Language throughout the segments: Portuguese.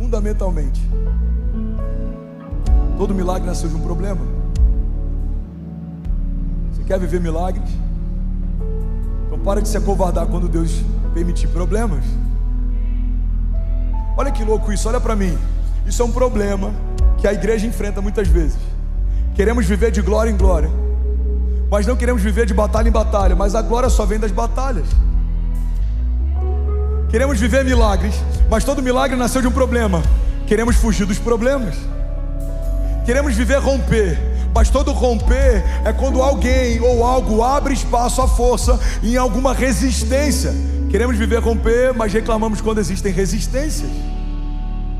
fundamentalmente, todo milagre nasceu de um problema. Você quer viver milagres? Então para de se acovardar quando Deus permitir problemas. Olha que louco isso, olha para mim. Isso é um problema que a igreja enfrenta muitas vezes. Queremos viver de glória em glória, mas não queremos viver de batalha em batalha. Mas a glória só vem das batalhas. Queremos viver milagres, mas todo milagre nasceu de um problema. Queremos fugir dos problemas. Queremos viver romper, mas todo romper é quando alguém ou algo abre espaço à força em alguma resistência. Queremos viver romper, mas reclamamos quando existem resistências.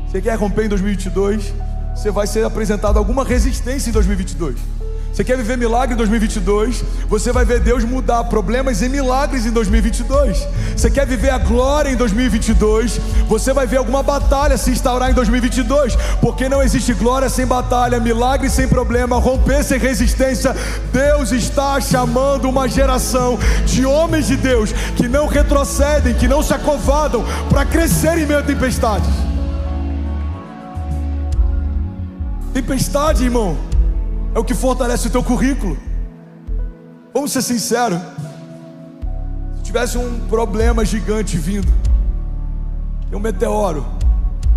Você quer romper em 2022? Você vai ser apresentado a alguma resistência em 2022. Você quer viver milagre em 2022? Você vai ver Deus mudar problemas em milagres em 2022. Você quer viver a glória em 2022? Você vai ver alguma batalha se instaurar em 2022. Porque não existe glória sem batalha, milagre sem problema, romper sem resistência. Deus está chamando uma geração de homens de Deus que não retrocedem, que não se acovardam, para crescer em meio a tempestades. Tempestade, irmão, é o que fortalece o teu currículo. Vamos ser sinceros. Se tivesse um problema gigante vindo, um meteoro,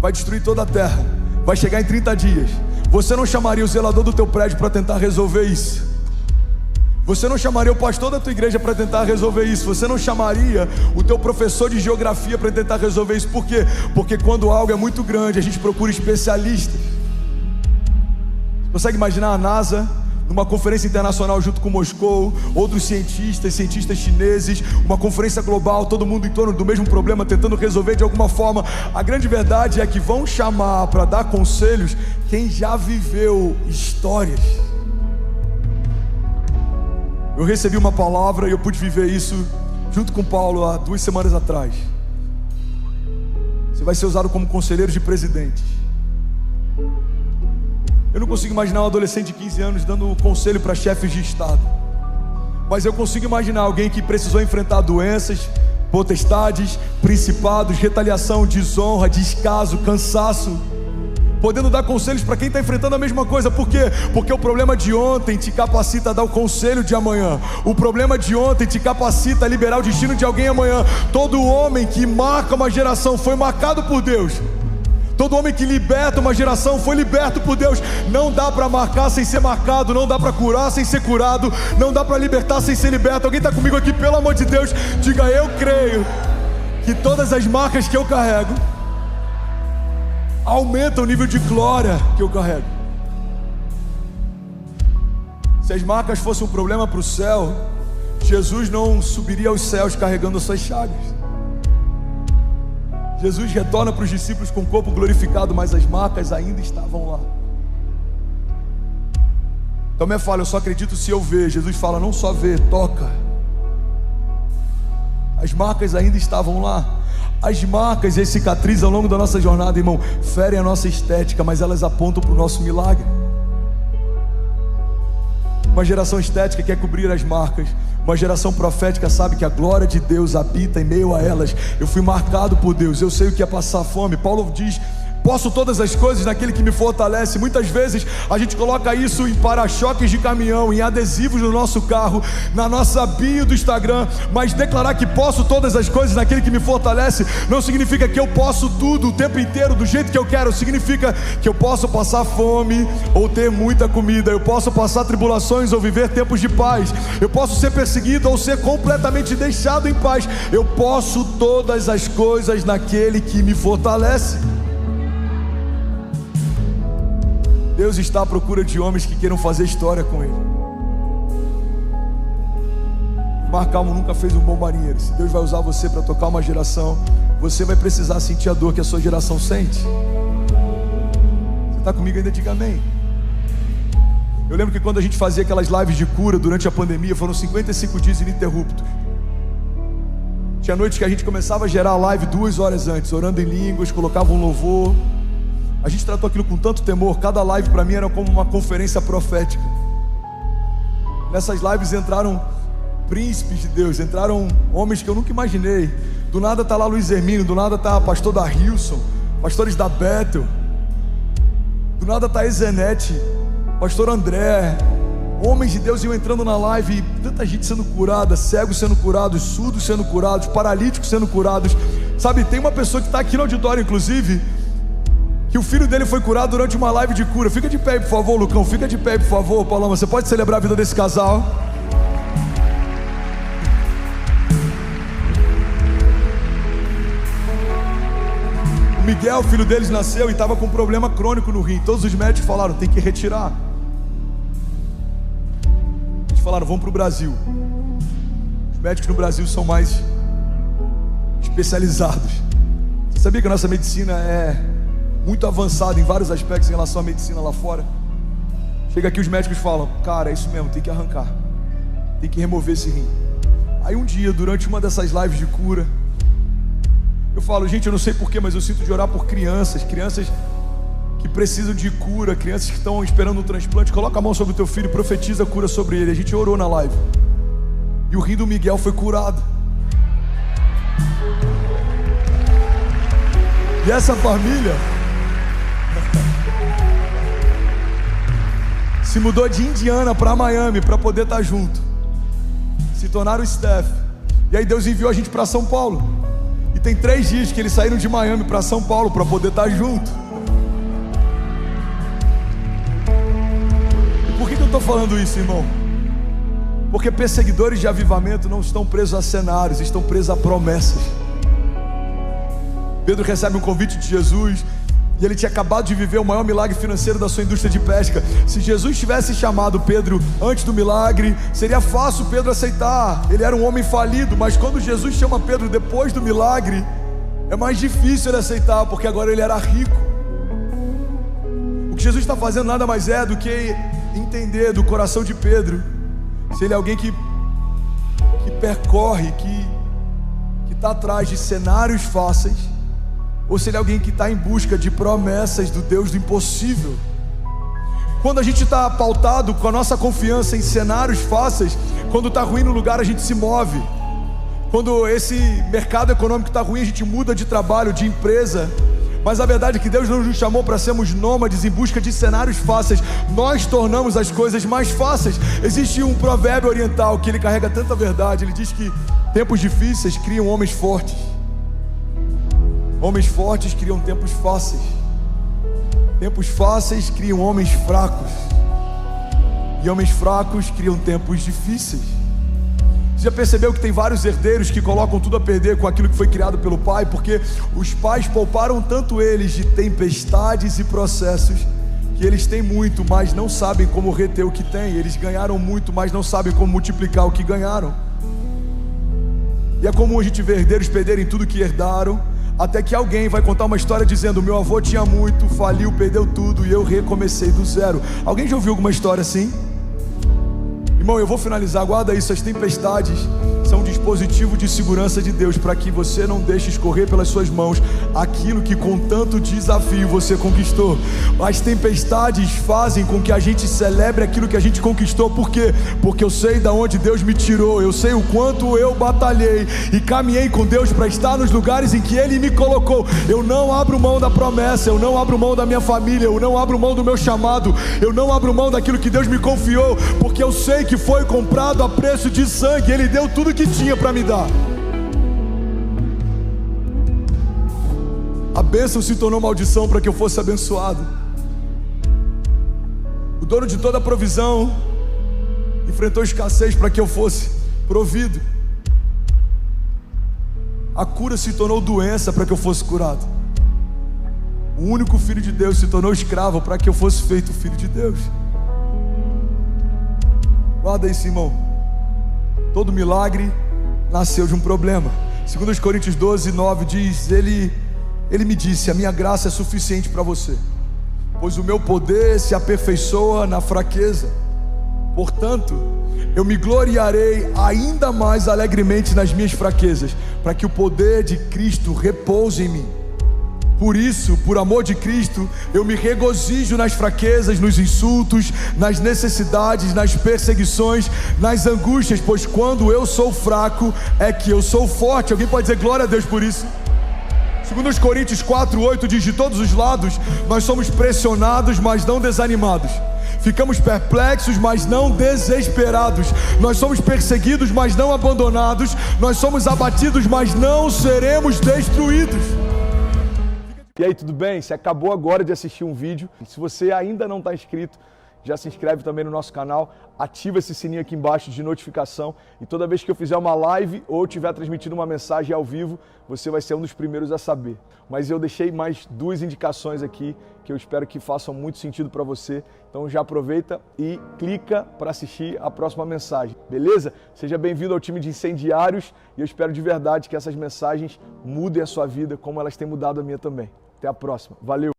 vai destruir toda a terra, vai chegar em 30 dias, você não chamaria o zelador do teu prédio para tentar resolver isso? Você não chamaria o pastor da tua igreja para tentar resolver isso? Você não chamaria o teu professor de geografia para tentar resolver isso? Por quê? Porque quando algo é muito grande, a gente procura especialistas. Consegue imaginar a NASA numa conferência internacional junto com Moscou, outros cientistas chineses, uma conferência global, todo mundo em torno do mesmo problema, tentando resolver de alguma forma? A grande verdade é que vão chamar para dar conselhos quem já viveu histórias. Eu recebi uma palavra e eu pude viver isso junto com Paulo há 2 semanas atrás. Você vai ser usado como conselheiro de presidentes. Eu não consigo imaginar um adolescente de 15 anos dando conselho para chefes de estado, mas eu consigo imaginar alguém que precisou enfrentar doenças, potestades, principados, retaliação, desonra, descaso, cansaço, podendo dar conselhos para quem está enfrentando a mesma coisa. Por quê? Porque o problema de ontem te capacita a dar o conselho de amanhã. O problema de ontem te capacita a liberar o destino de alguém amanhã. Todo homem que marca uma geração foi marcado por Deus. Todo homem que liberta uma geração foi liberto por Deus. Não dá para marcar sem ser marcado, não dá para curar sem ser curado, não dá para libertar sem ser liberto. Alguém está comigo aqui? Pelo amor de Deus, diga: eu creio que todas as marcas que eu carrego aumentam o nível de glória que eu carrego. Se as marcas fossem um problema para o céu, Jesus não subiria aos céus carregando as suas chagas. Jesus retorna para os discípulos com o corpo glorificado, mas as marcas ainda estavam lá. Tomé fala: eu só acredito se eu ver. Jesus fala: não só ver, toca. As marcas ainda estavam lá. As marcas e as cicatrizes ao longo da nossa jornada, irmão, ferem a nossa estética, mas elas apontam para o nosso milagre. Uma geração estética quer cobrir as marcas. Uma geração profética sabe que a glória de Deus habita em meio a elas. Eu fui marcado por Deus, eu sei o que é passar fome. Paulo diz: posso todas as coisas naquele que me fortalece. Muitas vezes a gente coloca isso em para-choques de caminhão, em adesivos no nosso carro, na nossa bio do Instagram. Mas declarar que posso todas as coisas naquele que me fortalece não significa que eu posso tudo o tempo inteiro do jeito que eu quero. Significa que eu posso passar fome ou ter muita comida. Eu posso passar tribulações ou viver tempos de paz. Eu posso ser perseguido ou ser completamente deixado em paz. Eu posso todas as coisas naquele que me fortalece. Deus está à procura de homens que queiram fazer história com Ele. Mar Calmo nunca fez um bom marinheiro. Se Deus vai usar você para tocar uma geração, você vai precisar sentir a dor que a sua geração sente. Você está comigo ainda? Diga amém. Eu lembro que quando a gente fazia aquelas lives de cura durante a pandemia, foram 55 dias ininterruptos. Tinha noites que a gente começava a gerar a live 2 horas antes, orando em línguas, colocava um louvor. A gente tratou aquilo com tanto temor. Cada live para mim era como uma conferência profética. Nessas lives entraram príncipes de Deus, entraram homens que eu nunca imaginei. Do nada está lá Luiz Hermínio, do nada está pastor Darilson, pastores da Bethel, do nada Thaís Zenete, pastor André, homens de Deus iam entrando na live, e tanta gente sendo curada, cegos sendo curados, surdos sendo curados, paralíticos sendo curados. Sabe, tem uma pessoa que está aqui no auditório, inclusive, que o filho dele foi curado durante uma live de cura. Fica de pé aí, por favor, Lucão, fica de pé aí, por favor. Paloma, você pode celebrar a vida desse casal? O Miguel, o filho deles, nasceu e estava com um problema crônico no rim. Todos os médicos falaram, tem que retirar. Eles falaram, vamos para o Brasil. Os médicos no Brasil são mais especializados. Você sabia que a nossa medicina é muito avançada em vários aspectos em relação à medicina lá fora? Chega aqui, os médicos falam, cara, é isso mesmo, tem que arrancar, tem que remover esse rim. Aí um dia, durante uma dessas lives de cura, eu falo, gente, eu não sei porquê, mas eu sinto de orar por crianças que precisam de cura, crianças que estão esperando um transplante. Coloca a mão sobre o teu filho e profetiza a cura sobre ele. A gente orou na live e o rim do Miguel foi curado. E essa família se mudou de Indiana para Miami para poder estar junto, se tornaram staff. E aí Deus enviou a gente para São Paulo. E tem 3 dias que eles saíram de Miami para São Paulo para poder estar junto. E por que eu estou falando isso, irmão? Porque perseguidores de avivamento não estão presos a cenários, estão presos a promessas. Pedro recebe um convite de Jesus e ele tinha acabado de viver o maior milagre financeiro da sua indústria de pesca. Se Jesus tivesse chamado Pedro antes do milagre, seria fácil Pedro aceitar. Ele era um homem falido, mas quando Jesus chama Pedro depois do milagre, é mais difícil ele aceitar, porque agora ele era rico. O que Jesus está fazendo nada mais é do que entender do coração de Pedro, se ele é alguém que percorre, que está atrás de cenários fáceis, ou se ele é alguém que está em busca de promessas do Deus do impossível. Quando a gente está pautado com a nossa confiança em cenários fáceis, quando está ruim no lugar a gente se move. Quando esse mercado econômico está ruim, a gente muda de trabalho, de empresa. Mas a verdade é que Deus não nos chamou para sermos nômades em busca de cenários fáceis. Nós tornamos as coisas mais fáceis. Existe um provérbio oriental que ele carrega tanta verdade. Ele diz que tempos difíceis criam homens fortes. Homens fortes criam tempos fáceis. Tempos fáceis criam homens fracos. E homens fracos criam tempos difíceis. Você já percebeu que tem vários herdeiros que colocam tudo a perder com aquilo que foi criado pelo pai? Porque os pais pouparam tanto eles de tempestades e processos, que eles têm muito, mas não sabem como reter o que têm. Eles ganharam muito, mas não sabem como multiplicar o que ganharam. E é comum a gente ver herdeiros perderem tudo que herdaram, até que alguém vai contar uma história dizendo: meu avô tinha muito, faliu, perdeu tudo e eu recomecei do zero. Alguém já ouviu alguma história assim? Irmão, eu vou finalizar, guarda isso. As tempestades são um dispositivo de segurança de Deus para que você não deixe escorrer pelas suas mãos aquilo que com tanto desafio você conquistou. As tempestades fazem com que a gente celebre aquilo que a gente conquistou. Por quê? Porque eu sei de onde Deus me tirou, eu sei o quanto eu batalhei e caminhei com Deus para estar nos lugares em que Ele me colocou. Eu não abro mão da promessa, eu não abro mão da minha família, eu não abro mão do meu chamado, eu não abro mão daquilo que Deus me confiou, porque eu sei que foi comprado a preço de sangue. Ele deu tudo que tinha para me dar. A bênção se tornou maldição para que eu fosse abençoado. O dono de toda a provisão enfrentou escassez para que eu fosse provido. A cura se tornou doença para que eu fosse curado. O único filho de Deus se tornou escravo para que eu fosse feito filho de Deus. Guarda isso, irmão. Todo milagre nasceu de um problema. 2 Coríntios 12, 9 diz: Ele me disse, a minha graça é suficiente para você, pois o meu poder se aperfeiçoa na fraqueza. Portanto, eu me gloriarei ainda mais alegremente nas minhas fraquezas, para que o poder de Cristo repouse em mim. Por isso, por amor de Cristo, eu me regozijo nas fraquezas, nos insultos, nas necessidades, nas perseguições, nas angústias, pois quando eu sou fraco é que eu sou forte. Alguém pode dizer glória a Deus por isso? Segundo Coríntios 4:8 diz: de todos os lados nós somos pressionados, mas não desanimados. Ficamos perplexos, mas não desesperados. Nós somos perseguidos, mas não abandonados. Nós somos abatidos, mas não seremos destruídos. E aí, tudo bem? Você acabou agora de assistir um vídeo. Se você ainda não está inscrito, já se inscreve também no nosso canal, ativa esse sininho aqui embaixo de notificação e toda vez que eu fizer uma live ou estiver transmitindo uma mensagem ao vivo, você vai ser um dos primeiros a saber. Mas eu deixei mais 2 indicações aqui que eu espero que façam muito sentido para você. Então já aproveita e clica para assistir a próxima mensagem, beleza? Seja bem-vindo ao time de incendiários e eu espero de verdade que essas mensagens mudem a sua vida como elas têm mudado a minha também. Até a próxima. Valeu!